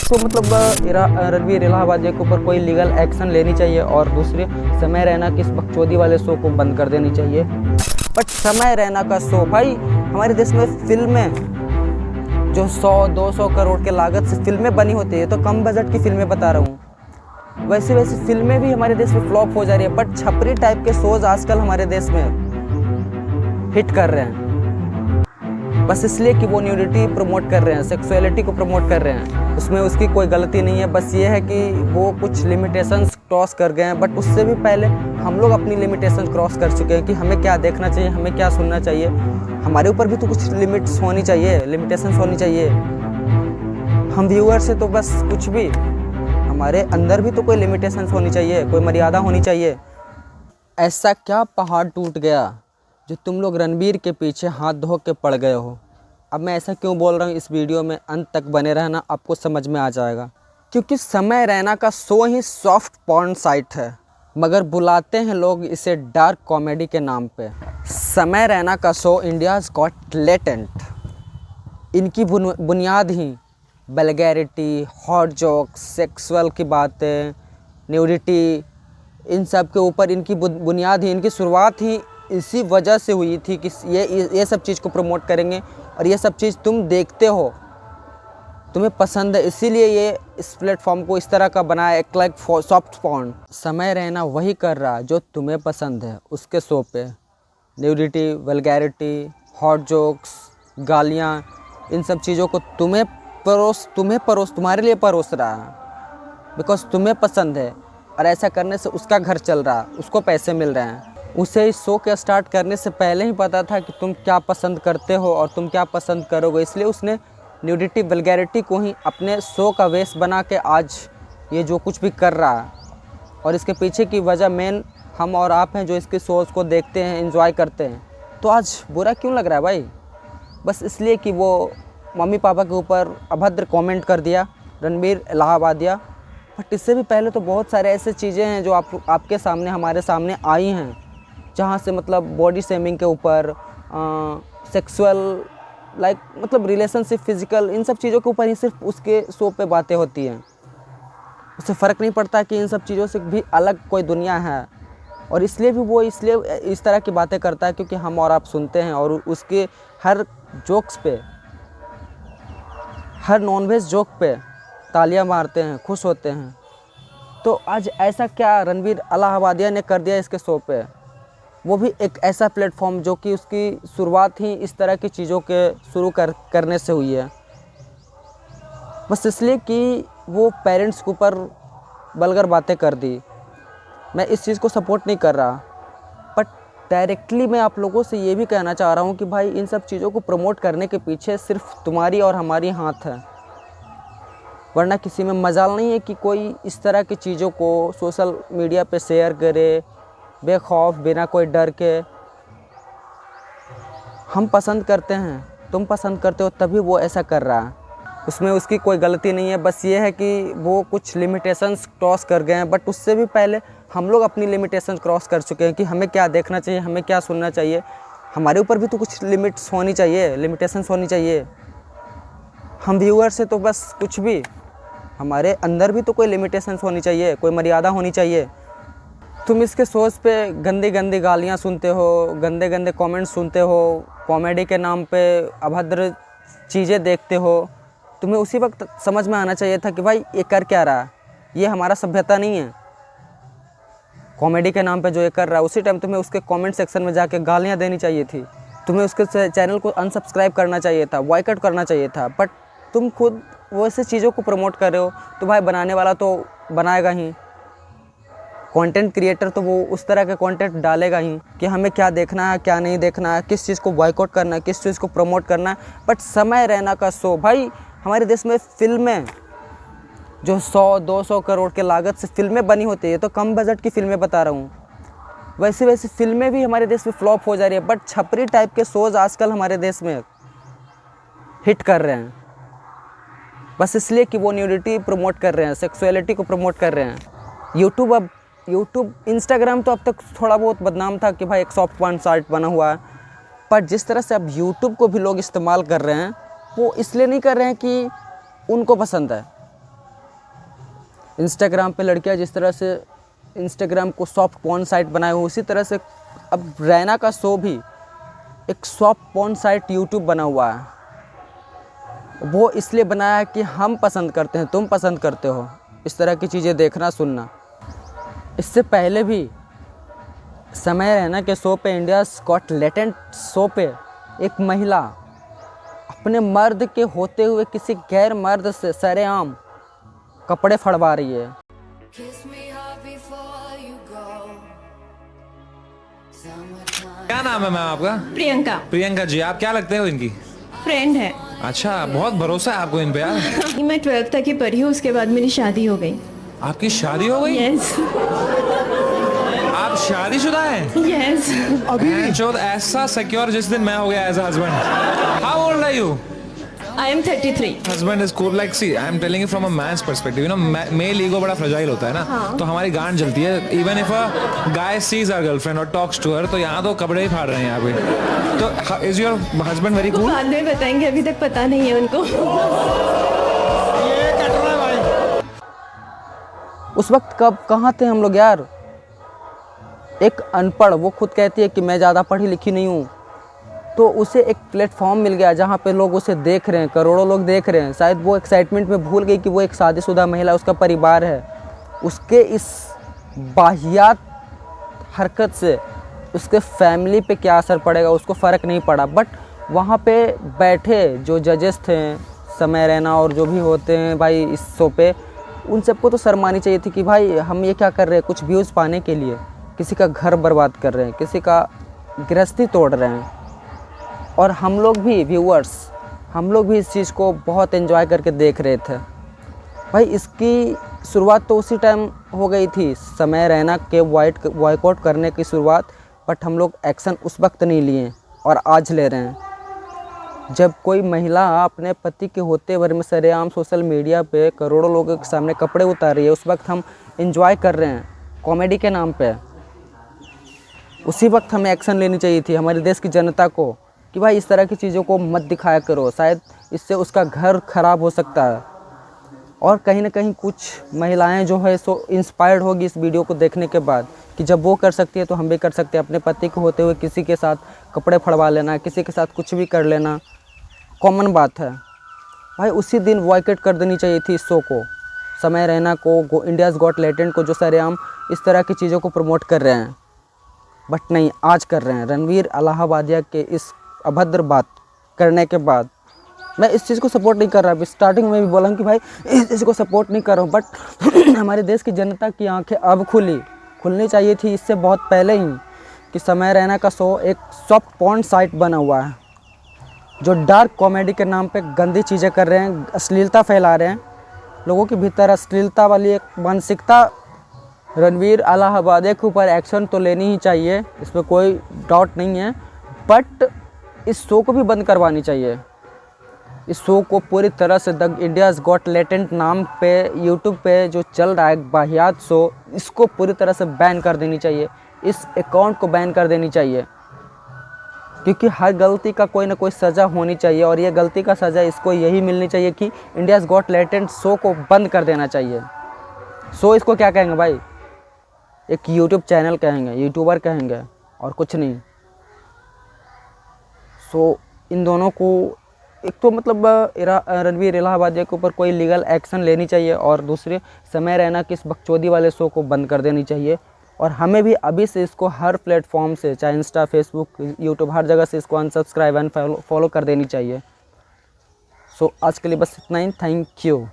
तो मतलब रणवीर इलाहाबादिया के ऊपर कोई लीगल एक्शन लेनी चाहिए और दूसरे समय रैना की इस बकचोदी वाले शो को बंद कर देनी चाहिए। बट समय रैना का शो भाई हमारे देश में फिल्में जो 100-200 करोड़ के लागत से फिल्में बनी होती है, तो कम बजट की फिल्में बता रहा हूँ, वैसे वैसे फिल्में भी हमारे देश में फ्लॉप हो जा रही है। बट छपरी टाइप के शोज आजकल हमारे देश में हिट कर रहे हैं, बस इसलिए कि वो न्यूडिटी प्रमोट कर रहे हैं, सेक्सुअलिटी को प्रमोट कर रहे हैं। उसमें उसकी कोई गलती नहीं है, बस ये है कि वो कुछ लिमिटेशंस क्रॉस कर गए हैं। बट उससे भी पहले हम लोग अपनी लिमिटेशन क्रॉस कर चुके हैं कि हमें क्या देखना चाहिए, हमें क्या सुनना चाहिए। हमारे ऊपर भी तो कुछ लिमिट्स होनी चाहिए, लिमिटेशंस होनी चाहिए। हम व्यूअर से तो बस कुछ भी, हमारे अंदर भी तो कोई लिमिटेशंस होनी चाहिए, कोई मर्यादा होनी चाहिए। ऐसा क्या पहाड़ टूट गया जो तुम लोग रणवीर के पीछे हाथ धो के पड़ गए हो। अब मैं ऐसा क्यों बोल रहा हूँ, इस वीडियो में अंत तक बने रहना, आपको समझ में आ जाएगा। क्योंकि समय रैना का शो ही सॉफ्ट पॉर्न साइट है, मगर बुलाते हैं लोग इसे डार्क कॉमेडी के नाम पे। समय रैना का शो इंडियाज़ गॉट टैलेंट, इनकी बुनियाद ही वल्गैरिटी, हॉट जोक्स, सेक्सुअल की बातें, न्यूडिटी, इन सब के ऊपर इनकी बुनियाद ही, इनकी शुरुआत ही इसी वजह से हुई थी कि ये सब चीज़ को प्रमोट करेंगे और ये सब चीज़ तुम देखते हो, तुम्हें पसंद है, इसीलिए ये इस प्लेटफॉर्म को इस तरह का बनाया, एक लाइक सॉफ्ट पॉर्न। समय रैना वही कर रहा जो तुम्हें पसंद है उसके शो पे, न्यूडिटी, वल्गैरिटी, हॉट जोक्स, गालियाँ, इन सब चीज़ों को तुम्हारे लिए परोस रहा है बिकॉज तुम्हें पसंद है। और ऐसा करने से उसका घर चल रहा है, उसको पैसे मिल रहे हैं। उसे इस शो के स्टार्ट करने से पहले ही पता था कि तुम क्या पसंद करते हो और तुम क्या पसंद करोगे, इसलिए उसने न्यूडिटी, वल्गैरिटी को ही अपने शो का वेश बना के आज ये जो कुछ भी कर रहा है। और इसके पीछे की वजह मेन हम और आप हैं जो इसके शोज़ को देखते हैं, एंजॉय करते हैं। तो आज बुरा क्यों लग रहा है भाई? बस इसलिए कि वो मम्मी पापा के ऊपर अभद्र कमेंट कर दिया रणवीर इलाहाबादिया। बट इससे भी पहले तो बहुत सारे ऐसे चीज़ें हैं जो आपके सामने, हमारे सामने आई हैं, जहाँ से मतलब बॉडी शेमिंग के ऊपर, सेक्सुअल लाइक मतलब रिलेशनशिप, फिज़िकल, इन सब चीज़ों के ऊपर ही सिर्फ उसके शो पे बातें होती हैं। उससे फ़र्क नहीं पड़ता कि इन सब चीज़ों से भी अलग कोई दुनिया है। और इसलिए भी वो इस तरह की बातें करता है क्योंकि हम और आप सुनते हैं और उसके हर जोक्स पे, हर नॉनवेज जोक पे तालियां मारते हैं, खुश होते हैं। तो आज ऐसा क्या रणवीर इलाहाबादिया ने कर दिया इसके शो पे, वो भी एक ऐसा प्लेटफॉर्म जो कि उसकी शुरुआत ही इस तरह की चीज़ों के शुरू करने से हुई है, बस इसलिए कि वो पेरेंट्स के ऊपर वल्गर बातें कर दी। मैं इस चीज़ को सपोर्ट नहीं कर रहा, बट डायरेक्टली मैं आप लोगों से ये भी कहना चाह रहा हूँ कि भाई इन सब चीज़ों को प्रमोट करने के पीछे सिर्फ तुम्हारी और हमारी हाथ है, वरना किसी में मजाल नहीं है कि कोई इस तरह की चीज़ों को सोशल मीडिया पे शेयर करे बेखौफ, बिना कोई डर के। हम पसंद करते हैं, तुम पसंद करते हो, तभी वो ऐसा कर रहा है, उसमें उसकी कोई गलती नहीं है। बस ये है कि वो कुछ लिमिटेशंस क्रॉस कर गए हैं, बट उससे भी पहले हम लोग अपनी लिमिटेशंस क्रॉस कर चुके हैं कि हमें क्या देखना चाहिए, हमें क्या सुनना चाहिए। हमारे ऊपर भी तो कुछ लिमिट्स होनी चाहिए, लिमिटेशंस होनी चाहिए। हम व्यूअर से तो बस कुछ भी, हमारे अंदर भी तो कोई लिमिटेशंस होनी चाहिए, कोई मर्यादा होनी चाहिए। तुम इसके शोज़ पे गंदी गंदी गालियाँ सुनते हो, गंदे गंदे कमेंट्स सुनते हो, कॉमेडी के नाम पे अभद्र चीज़ें देखते हो। तुम्हें उसी वक्त समझ में आना चाहिए था कि भाई ये कर क्या रहा है, ये हमारा सभ्यता नहीं है। कॉमेडी के नाम पे जो ये कर रहा है, उसी टाइम तुम्हें उसके कमेंट सेक्शन में जाके गालियाँ देनी चाहिए थी। तुम्हें उसके चैनल को अनसब्सक्राइब करना चाहिए था, बॉयकॉट करना चाहिए था। बट तुम खुद वैसे चीज़ों को प्रमोट कर रहे हो, तो भाई बनाने वाला तो बनाएगा ही, कंटेंट क्रिएटर तो वो उस तरह के कंटेंट डालेगा ही कि हमें क्या देखना है, क्या नहीं देखना है, किस चीज़ को बॉयकॉट करना है, किस चीज़ को प्रमोट करना है। बट समय रैना का शो भाई हमारे देश में फिल्में जो 100-200 करोड़ के लागत से फिल्में बनी होती है, तो कम बजट की फिल्में बता रहा हूँ, वैसे वैसे फिल्में भी हमारे देश में फ्लॉप हो जा रही है। बट छपरी टाइप के शोज़ आजकल हमारे देश में हिट कर रहे हैं, बस इसलिए कि वो न्यूडिटी प्रमोट कर रहे हैं, सेक्सुअलिटी को प्रमोट कर रहे हैं। यूट्यूब, इंस्टाग्राम तो अब तक थोड़ा बहुत बदनाम था कि भाई एक सॉफ्ट पॉर्न साइट बना हुआ है, पर जिस तरह से अब यूट्यूब को भी लोग इस्तेमाल कर रहे हैं, वो इसलिए नहीं कर रहे हैं कि उनको पसंद है, इंस्टाग्राम पे लड़कियां जिस तरह से इंस्टाग्राम को सॉफ्ट पॉर्न साइट बनाए हो, उसी तरह से अब रैना का शो भी एक सॉफ्ट पॉर्न साइट यूट्यूब बना हुआ है। वो इसलिए बनाया है कि हम पसंद करते हैं, तुम पसंद करते हो इस तरह की चीज़ें देखना सुनना। इससे पहले भी समय रैना के शो पे, इंडियाज़ गॉट टैलेंट शो पे, एक महिला अपने मर्द के होते हुए किसी गैर मर्द से सरेआम कपड़े फड़वा रही है। क्या नाम है मैम आपका? प्रियंका। प्रियंका जी, आप क्या लगते हो इनकी? फ्रेंड है। अच्छा, बहुत भरोसा है आपको इन पे यार। मैं 12th तक ही पढ़ी हूँ, उसके बाद मेरी शादी हो गई। आपकी शादी हो गई? यस। आप शादीशुदा हैं? यस। अभी चौथ ऐसा सिक्योर जिस दिन मैं हो गया as husband. How old are you? I am 33। Husband is cool, like see I am telling you from a man's perspective, you know male ego बड़ा फ्रजाइल होता है ना। हाँ। तो हमारी गांड जलती है even if a guy sees our girlfriend और टॉक्स टू हर, तो यहाँ तो कपड़े ही फाड़ रहे हैं यहाँ पे। तो is your husband very cool? बाद में बताएंगे, अभी तक पता नहीं है उनको। उस वक्त कब कहाँ थे हम लोग यार। एक अनपढ़, वो खुद कहती है कि मैं ज़्यादा पढ़ी लिखी नहीं हूँ, तो उसे एक प्लेटफॉर्म मिल गया जहाँ पे लोग उसे देख रहे हैं, करोड़ों लोग देख रहे हैं। शायद वो एक्साइटमेंट में भूल गई कि वो एक शादीशुदा महिला, उसका परिवार है। उसके इस बाहियात हरकत से उसके फैमिली पे क्या असर पड़ेगा उसको फ़र्क नहीं पड़ा। बट वहाँ पे बैठे जो जजेस थे, समय रैना और जो भी होते हैं भाई इस शो पे, उन सबको तो शर्म आनी चाहिए थी कि भाई हम ये क्या कर रहे हैं, कुछ व्यूज़ पाने के लिए किसी का घर बर्बाद कर रहे हैं, किसी का गृहस्थी तोड़ रहे हैं। और हम लोग भी व्यूअर्स, हम लोग भी इस चीज़ को बहुत एंजॉय करके देख रहे थे। भाई इसकी शुरुआत तो उसी टाइम हो गई थी, समय रैना के बॉयकॉट करने की शुरुआत, बट हम लोग एक्शन उस वक्त नहीं लिए और आज ले रहे हैं। जब कोई महिला अपने पति के होते भर में सरेआम सोशल मीडिया पे करोड़ों लोगों के सामने कपड़े उतार रही है, उस वक्त हम एंजॉय कर रहे हैं कॉमेडी के नाम पे। उसी वक्त हमें एक्शन लेनी चाहिए थी हमारे देश की जनता को कि भाई इस तरह की चीज़ों को मत दिखाया करो, शायद इससे उसका घर ख़राब हो सकता है। और कहीं ना कहीं कुछ महिलाएं जो है सो इंस्पायर्ड होगी इस वीडियो को देखने के बाद कि जब वो कर सकती है तो हम भी कर सकते हैं। अपने पति के होते हुए किसी के साथ कपड़े फड़वा लेना, किसी के साथ कुछ भी कर लेना कॉमन बात है। भाई उसी दिन बॉयकॉट कर देनी चाहिए थी इस शो को, समय रैना को, इंडियाज़ गॉट टैलेंट को, जो सरेआम इस तरह की चीज़ों को प्रमोट कर रहे हैं। बट नहीं, आज कर रहे हैं। रणवीर इलाहाबादिया के इस अभद्र बात करने के बाद मैं इस चीज़ को सपोर्ट नहीं कर रहा। अभी स्टार्टिंग में भी बोला कि भाई इस चीज़ को सपोर्ट नहीं कर रहा हूँ, बट हमारे देश की जनता की आंखें अब खुलनी चाहिए थी इससे बहुत पहले ही कि समय रैना का शो एक सॉफ्ट पॉर्न साइट बना हुआ है जो डार्क कॉमेडी के नाम पे गंदी चीज़ें कर रहे हैं, अश्लीलता फैला रहे हैं लोगों के भीतर, अश्लीलता वाली एक मानसिकता। रणवीर इलाहाबादिया के ऊपर एक्शन तो लेनी ही चाहिए, इसमें कोई डाउट नहीं है, बट इस शो को भी बंद करवानी चाहिए। इस शो को पूरी तरह से द इंडियाज़ गॉट टैलेंट नाम पे यूट्यूब पे जो चल रहा है बाहियात शो, इसको पूरी तरह से बैन कर देनी चाहिए। इस अकाउंट को बैन कर देनी चाहिए क्योंकि हर गलती का कोई ना कोई सज़ा होनी चाहिए और ये गलती का सज़ा इसको यही मिलनी चाहिए कि इंडियाज़ गॉट टैलेंट शो को बंद कर देना चाहिए। शो इसको क्या कहेंगे भाई, एक यूट्यूब चैनल कहेंगे, यूट्यूबर कहेंगे और कुछ नहीं। सो इन दोनों को एक तो मतलब रणवीर इलाहाबादिया के ऊपर कोई लीगल एक्शन लेनी चाहिए और दूसरे समय रैना की इस बकचोदी वाले शो को बंद कर देनी चाहिए। और हमें भी अभी से इसको हर प्लेटफॉर्म से, चाहे इंस्टा, फेसबुक, यूट्यूब, हर जगह से इसको अनसब्सक्राइब एंड फॉलो कर देनी चाहिए। सो आज के लिए बस इतना ही। Thank you.